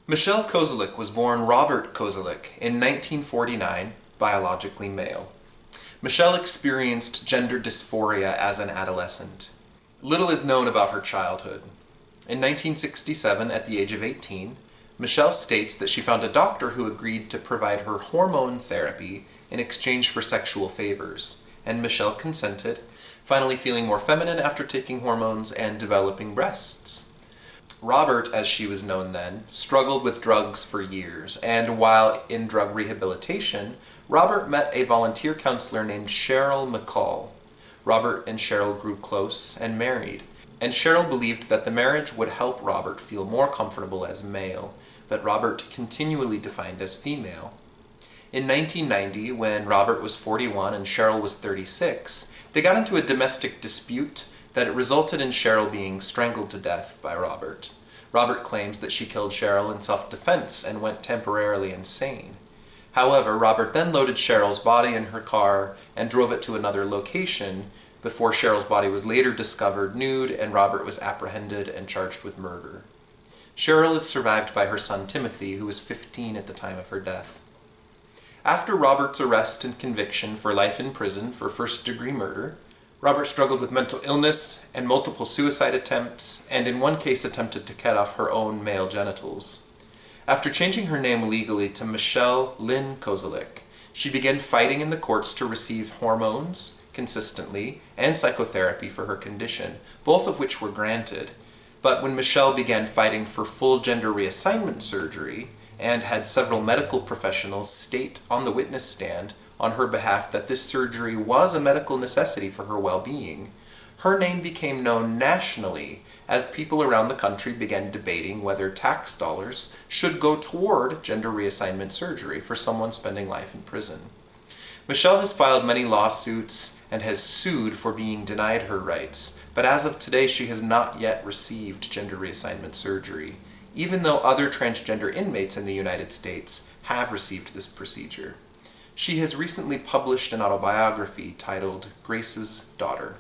Michelle Kosilek was born Robert Kosilek in 1949, biologically male. Michelle experienced gender dysphoria as an adolescent. Little is known about her childhood. In 1967, at the age of 18, Michelle states that she found a doctor who agreed to provide her hormone therapy in exchange for sexual favors, and Michelle consented, finally feeling more feminine after taking hormones and developing breasts. Robert, as she was known then, struggled with drugs for years, and while in drug rehabilitation, Robert met a volunteer counselor named Cheryl McCall. Robert and Cheryl grew close and married, and Cheryl believed that the marriage would help Robert feel more comfortable as male, but Robert continually defined as female. In 1990, when Robert was 41 and Cheryl was 36, they got into a domestic dispute that it resulted in Cheryl being strangled to death by Robert. Robert claims that she killed Cheryl in self-defense and went temporarily insane. However, Robert then loaded Cheryl's body in her car and drove it to another location before Cheryl's body was later discovered nude and Robert was apprehended and charged with murder. Cheryl is survived by her son Timothy, who was 15 at the time of her death. After Robert's arrest and conviction for life in prison for first-degree murder, Robert struggled with mental illness and multiple suicide attempts, and in one case attempted to cut off her own male genitals. After changing her name legally to Michelle Lynn Kosilek, she began fighting in the courts to receive hormones consistently and psychotherapy for her condition, both of which were granted. But when Michelle began fighting for full gender reassignment surgery and had several medical professionals state on the witness stand on her behalf that this surgery was a medical necessity for her well-being, her name became known nationally as people around the country began debating whether tax dollars should go toward gender reassignment surgery for someone spending life in prison. Michelle has filed many lawsuits and has sued for being denied her rights, but as of today she has not yet received gender reassignment surgery, even though other transgender inmates in the United States have received this procedure. She has recently published an autobiography titled Grace's Daughter.